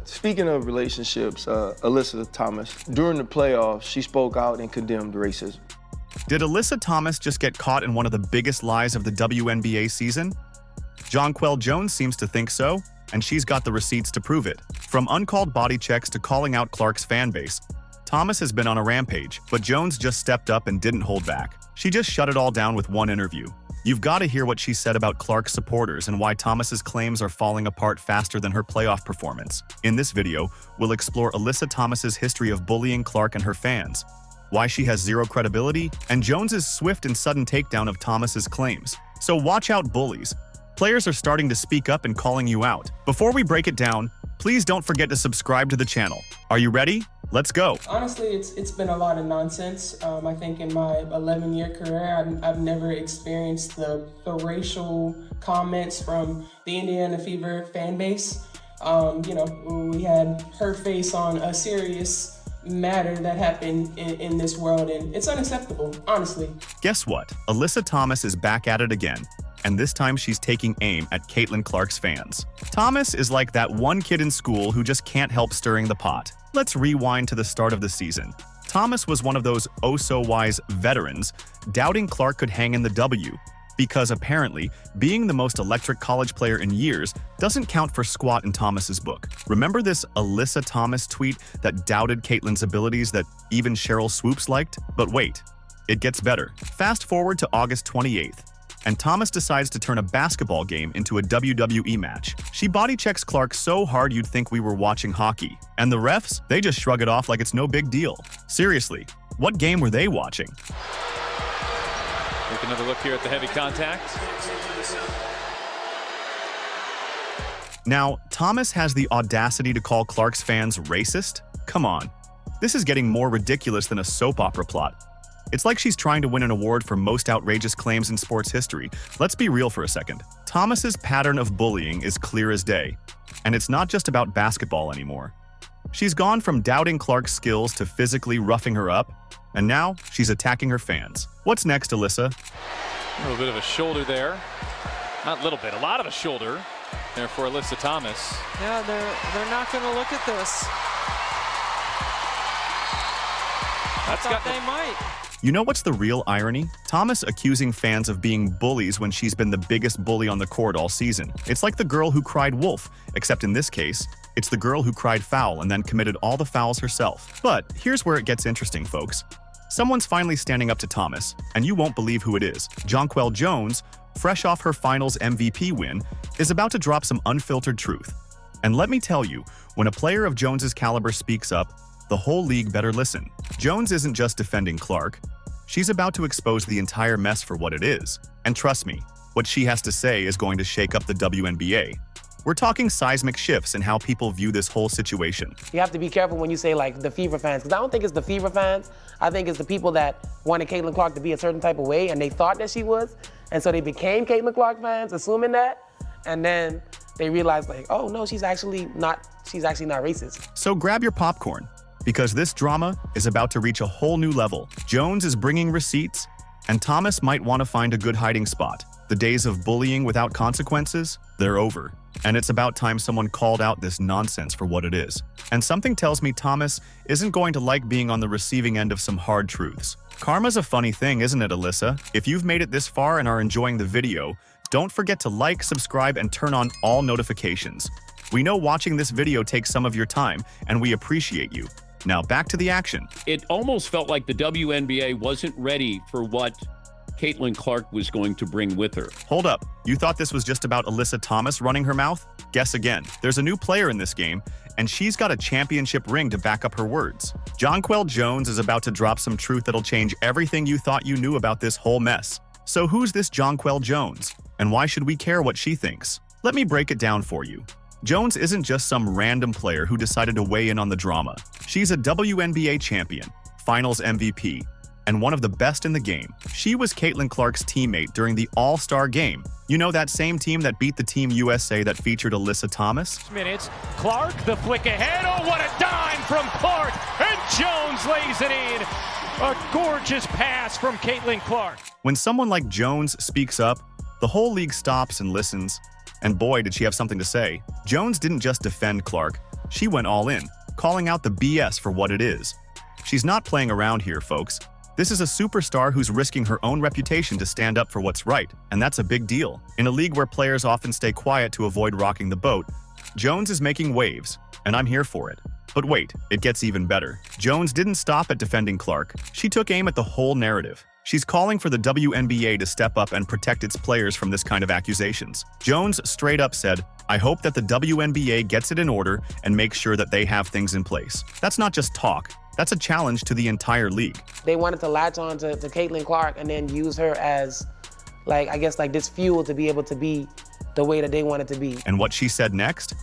Speaking of relationships, Alyssa Thomas, during the playoffs, she spoke out and condemned racism. Did Alyssa Thomas just get caught in one of the biggest lies of the WNBA season? Jonquel Jones seems to think so, and she's got the receipts to prove it. From uncalled body checks to calling out Clark's fan base, Thomas has been on a rampage, but Jones just stepped up and didn't hold back. She just shut it all down with one interview. You've got to hear what she said about Clark's supporters and why Thomas's claims are falling apart faster than her playoff performance. In this video, we'll explore Alyssa Thomas's history of bullying Clark and her fans, why she has zero credibility, and Jones's swift and sudden takedown of Thomas's claims. So watch out, bullies. Players are starting to speak up and calling you out. Before we break it down, please don't forget to subscribe to the channel. Are you ready? Let's go. Honestly, it's been a lot of nonsense. I think in my 11-year career, I've never experienced the racial comments from the Indiana Fever fan base. We had her face on a serious matter that happened in this world, and it's unacceptable, honestly. Guess what? Alyssa Thomas is back at it again, and this time she's taking aim at Caitlin Clark's fans. Thomas is like that one kid in school who just can't help stirring the pot. Let's rewind to the start of the season. Thomas was one of those oh-so-wise veterans doubting Clark could hang in the W, because apparently, being the most electric college player in years doesn't count for squat in Thomas's book. Remember this Alyssa Thomas tweet that doubted Caitlin's abilities that even Cheryl Swoops liked? But wait, it gets better. Fast forward to August 28th, and Thomas decides to turn a basketball game into a WWE match. She body checks Clark so hard you'd think we were watching hockey. And the refs, they just shrug it off like it's no big deal. Seriously, what game were they watching? Take another look here at the heavy contact. Now, Thomas has the audacity to call Clark's fans racist? Come on. This is getting more ridiculous than a soap opera plot. It's like she's trying to win an award for most outrageous claims in sports history. Let's be real for a second. Thomas's pattern of bullying is clear as day, and it's not just about basketball anymore. She's gone from doubting Clark's skills to physically roughing her up, and now she's attacking her fans. What's next, Alyssa? A little bit of a shoulder there. Not a little bit, a lot of a shoulder there for Alyssa Thomas. Yeah, they're not going to look at this. I thought they might. You know what's the real irony? Thomas accusing fans of being bullies when she's been the biggest bully on the court all season. It's like the girl who cried wolf, except in this case, it's the girl who cried foul and then committed all the fouls herself. But here's where it gets interesting, folks. Someone's finally standing up to Thomas, and you won't believe who it is. Jonquel Jones, fresh off her finals MVP win, is about to drop some unfiltered truth. And let me tell you, when a player of Jones's caliber speaks up, the whole league better listen. Jones isn't just defending Clark. She's about to expose the entire mess for what it is. And trust me, what she has to say is going to shake up the WNBA. We're talking seismic shifts in how people view this whole situation. You have to be careful when you say like the Fever fans, because I don't think it's the Fever fans. I think it's the people that wanted Caitlin Clark to be a certain type of way and they thought that she was. And so they became Caitlin Clark fans, assuming that. And then they realized like, oh no, she's actually not racist. So grab your popcorn, because this drama is about to reach a whole new level. Jones is bringing receipts, and Thomas might want to find a good hiding spot. The days of bullying without consequences, they're over. And it's about time someone called out this nonsense for what it is. And something tells me Thomas isn't going to like being on the receiving end of some hard truths. Karma's a funny thing, isn't it, Alyssa? If you've made it this far and are enjoying the video, don't forget to like, subscribe, and turn on all notifications. We know watching this video takes some of your time, and we appreciate you. Now back to the action. It almost felt like the WNBA wasn't ready for what Caitlin Clark was going to bring with her. Hold up, you thought this was just about Alyssa Thomas running her mouth? Guess again. There's a new player in this game, and she's got a championship ring to back up her words. Jonquel Jones is about to drop some truth that'll change everything you thought you knew about this whole mess. So who's this Jonquel Jones? And why should we care what she thinks? Let me break it down for you. Jones isn't just some random player who decided to weigh in on the drama. She's a WNBA champion, finals MVP, and one of the best in the game. She was Caitlin Clark's teammate during the All-Star game. You know, that same team that beat the Team USA that featured Alyssa Thomas? Minutes. Clark, the flick ahead. Oh, what a dime from Clark. And Jones lays it in. A gorgeous pass from Caitlin Clark. When someone like Jones speaks up, the whole league stops and listens. And boy, did she have something to say. Jones didn't just defend Clark, she went all in, calling out the BS for what it is. She's not playing around here, folks. This is a superstar who's risking her own reputation to stand up for what's right, and that's a big deal. In a league where players often stay quiet to avoid rocking the boat, Jones is making waves, and I'm here for it. But wait, it gets even better. Jones didn't stop at defending Clark. She took aim at the whole narrative. She's calling for the WNBA to step up and protect its players from this kind of accusations. Jones straight up said, "I hope that the WNBA gets it in order and makes sure that they have things in place." That's not just talk. That's a challenge to the entire league. They wanted to latch on to Caitlin Clark and then use her as, like, I guess, like this fuel to be able to be the way that they wanted to be. And what she said next?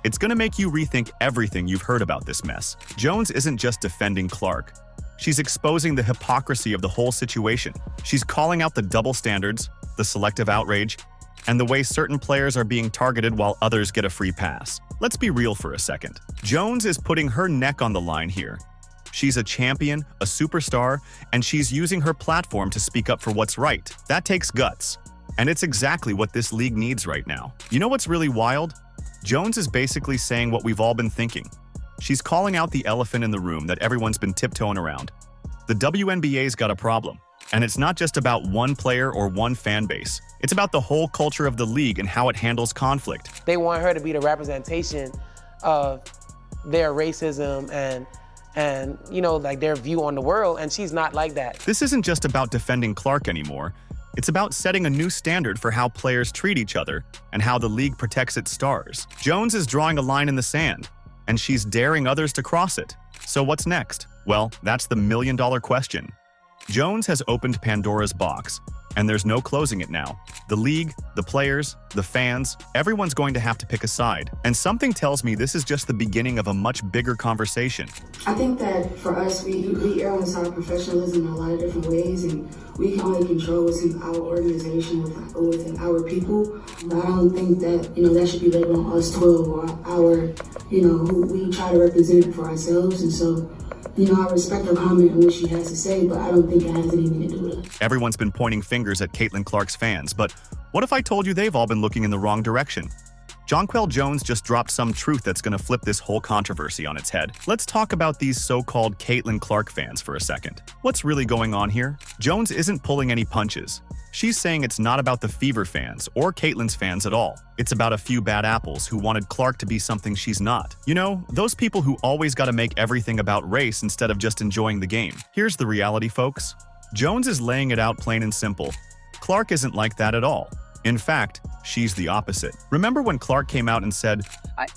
It's gonna make you rethink everything you've heard about this mess. Jones isn't just defending Clark. She's exposing the hypocrisy of the whole situation. She's calling out the double standards, the selective outrage, and the way certain players are being targeted while others get a free pass. Let's be real for a second. Jones is putting her neck on the line here. She's a champion, a superstar, and she's using her platform to speak up for what's right. That takes guts. And it's exactly what this league needs right now. You know what's really wild? Jones is basically saying what we've all been thinking. She's calling out the elephant in the room that everyone's been tiptoeing around. The WNBA's got a problem. And it's not just about one player or one fan base. It's about the whole culture of the league and how it handles conflict. They want her to be the representation of their racism and you know, like their view on the world, and she's not like that. This isn't just about defending Clark anymore. It's about setting a new standard for how players treat each other and how the league protects its stars. Jones is drawing a line in the sand, and she's daring others to cross it. So what's next? Well, that's the million-dollar question. Jones has opened Pandora's box, and there's no closing it now. The league, the players, the fans, everyone's going to have to pick a side. And something tells me this is just the beginning of a much bigger conversation. I think that for us, we err on our professionalism in a lot of different ways, and we can only control what's in our organization within our people. But I don't think that, that should be labeled on us 12 or our, who we try to represent for ourselves. And so, I respect her comment and what she has to say, but I don't think it has anything to do with it. Everyone's been pointing fingers at Caitlin Clark's fans, but what if I told you they've all been looking in the wrong direction? Jonquel Jones just dropped some truth that's going to flip this whole controversy on its head. Let's talk about these so-called Caitlin Clark fans for a second. What's really going on here? Jones isn't pulling any punches. She's saying it's not about the Fever fans or Caitlin's fans at all. It's about a few bad apples who wanted Clark to be something she's not. You know, those people who always gotta make everything about race instead of just enjoying the game. Here's the reality, folks. Jones is laying it out plain and simple. Clark isn't like that at all. In fact, she's the opposite. Remember when Clark came out and said,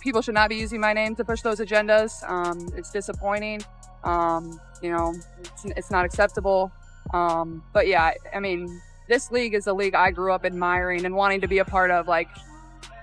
people should not be using my name to push those agendas. It's disappointing. It's not acceptable. But yeah, I mean, this league is a league I grew up admiring and wanting to be a part of. Like,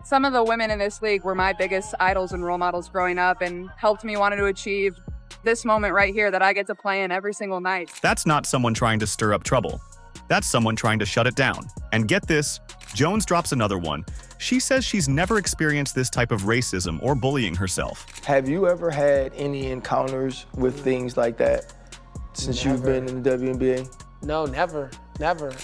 some of the women in this league were my biggest idols and role models growing up and helped me want to achieve this moment right here that I get to play in every single night. That's not someone trying to stir up trouble. That's someone trying to shut it down. And get this, Jones drops another one. She says she's never experienced this type of racism or bullying herself. Have you ever had any encounters with things like that since you've been in the WNBA? No, never.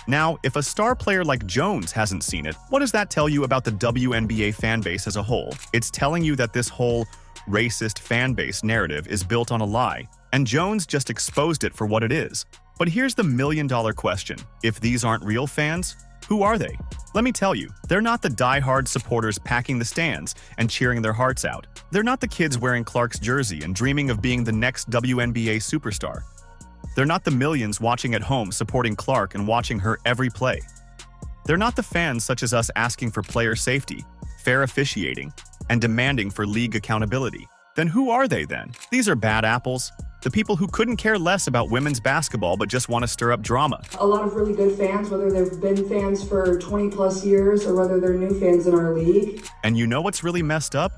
Now, if a star player like Jones hasn't seen it, what does that tell you about the WNBA fan base as a whole? It's telling you that this whole racist fan base narrative is built on a lie, and Jones just exposed it for what it is. But here's the million-dollar question. If these aren't real fans, who are they? Let me tell you, they're not the die-hard supporters packing the stands and cheering their hearts out. They're not the kids wearing Clark's jersey and dreaming of being the next WNBA superstar. They're not the millions watching at home supporting Clark and watching her every play. They're not the fans such as us asking for player safety, fair officiating, and demanding for league accountability. Then who are they then? These are bad apples. The people who couldn't care less about women's basketball but just want to stir up drama. A lot of really good fans, whether they've been fans for 20 plus years or whether they're new fans in our league. And you know what's really messed up?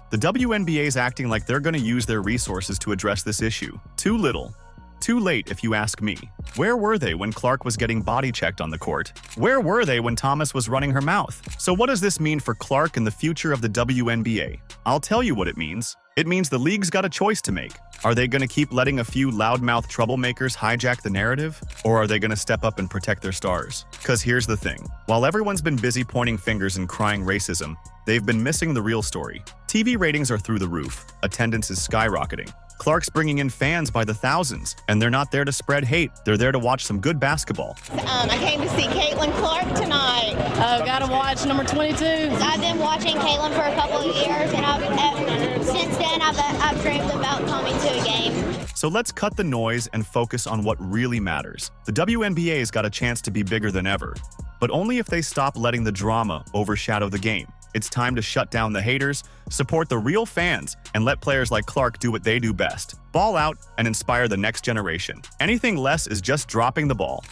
The WNBA is acting like they're going to use their resources to address this issue. Too little, Too late if you ask me. Where were they when Clark was getting body checked on the court? Where were they when Thomas was running her mouth? So what does this mean for Clark and the future of the WNBA? I'll tell you what it means. It means the league's got a choice to make. Are they going to keep letting a few loudmouth troublemakers hijack the narrative? Or are they going to step up and protect their stars? Because here's the thing. While everyone's been busy pointing fingers and crying racism, they've been missing the real story. TV ratings are through the roof. Attendance is skyrocketing. Clark's bringing in fans by the thousands, and they're not there to spread hate. They're there to watch some good basketball. I came to see Caitlin Clark tonight. Got to watch number 22. I've been watching Caitlin for a couple of years, and since then I've dreamed about coming to a game. So let's cut the noise and focus on what really matters. The WNBA's got a chance to be bigger than ever, but only if they stop letting the drama overshadow the game. It's time to shut down the haters, support the real fans, and let players like Clark do what they do best. Ball out and inspire the next generation. Anything less is just dropping the ball.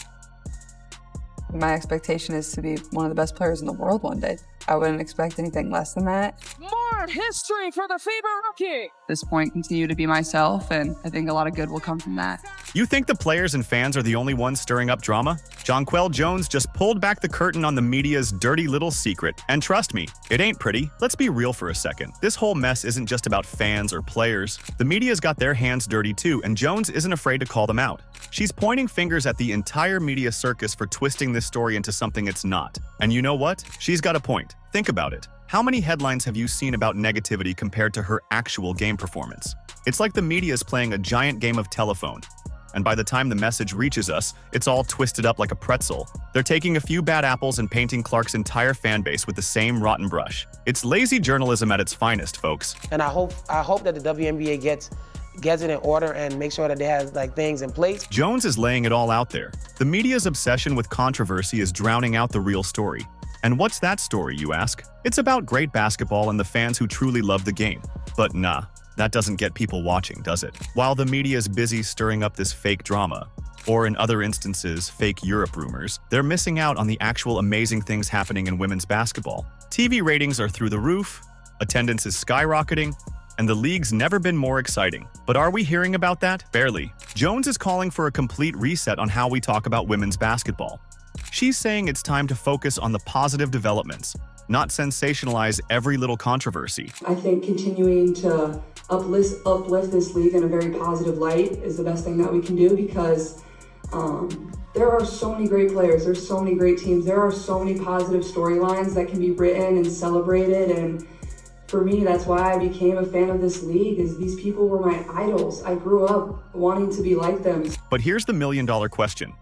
My expectation is to be one of the best players in the world one day. I wouldn't expect anything less than that. More history for the Fever rookie. At this point, continue to be myself, and I think a lot of good will come from that. You think the players and fans are the only ones stirring up drama? Jonquel Jones just pulled back the curtain on the media's dirty little secret. And trust me, it ain't pretty. Let's be real for a second. This whole mess isn't just about fans or players. The media's got their hands dirty too, and Jones isn't afraid to call them out. She's pointing fingers at the entire media circus for twisting this story into something it's not. And you know what? She's got a point. Think about it. How many headlines have you seen about negativity compared to her actual game performance? It's like the media is playing a giant game of telephone. And by the time the message reaches us, it's all twisted up like a pretzel. They're taking a few bad apples and painting Clark's entire fan base with the same rotten brush. It's lazy journalism at its finest, folks. And I hope that the WNBA gets it in order and make sure that they have things in place. Jones is laying it all out there. The media's obsession with controversy is drowning out the real story. And what's that story, you ask? It's about great basketball and the fans who truly love the game. But nah, that doesn't get people watching, does it? While the media is busy stirring up this fake drama, or in other instances, fake Europe rumors, they're missing out on the actual amazing things happening in women's basketball. TV ratings are through the roof, attendance is skyrocketing, and the league's never been more exciting. But are we hearing about that? Barely. Jones is calling for a complete reset on how we talk about women's basketball. She's saying it's time to focus on the positive developments, not sensationalize every little controversy. I think continuing to uplift this league in a very positive light is the best thing that we can do, because there are so many great players, there's so many great teams, there are so many positive storylines that can be written and celebrated. And for me, that's why I became a fan of this league, is these people were my idols. I grew up wanting to be like them. But here's the million-dollar question.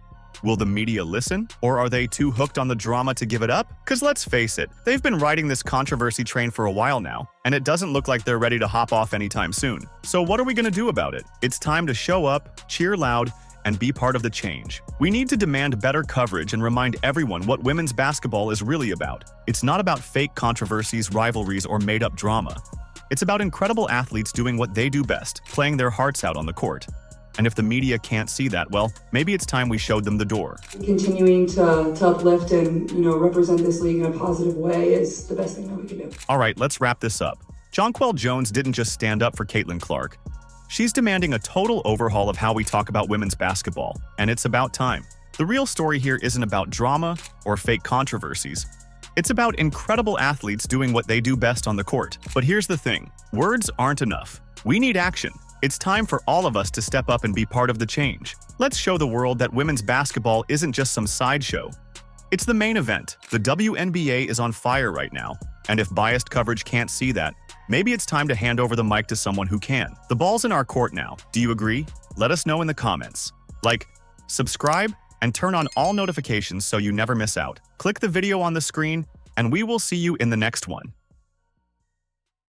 Will the media listen? Or are they too hooked on the drama to give it up? Because let's face it, they've been riding this controversy train for a while now, and it doesn't look like they're ready to hop off anytime soon. So what are we going to do about it? It's time to show up, cheer loud, and be part of the change. We need to demand better coverage and remind everyone what women's basketball is really about. It's not about fake controversies, rivalries, or made-up drama. It's about incredible athletes doing what they do best, playing their hearts out on the court. And if the media can't see that, well, maybe it's time we showed them the door. Continuing to uplift and, represent this league in a positive way is the best thing that we can do. All right, let's wrap this up. Jonquel Jones didn't just stand up for Caitlin Clark. She's demanding a total overhaul of how we talk about women's basketball, and it's about time. The real story here isn't about drama or fake controversies. It's about incredible athletes doing what they do best on the court. But here's the thing, words aren't enough. We need action. It's time for all of us to step up and be part of the change. Let's show the world that women's basketball isn't just some sideshow. It's the main event. The WNBA is on fire right now. And if biased coverage can't see that, maybe it's time to hand over the mic to someone who can. The ball's in our court now. Do you agree? Let us know in the comments. Like, subscribe, and turn on all notifications so you never miss out. Click the video on the screen, and we will see you in the next one.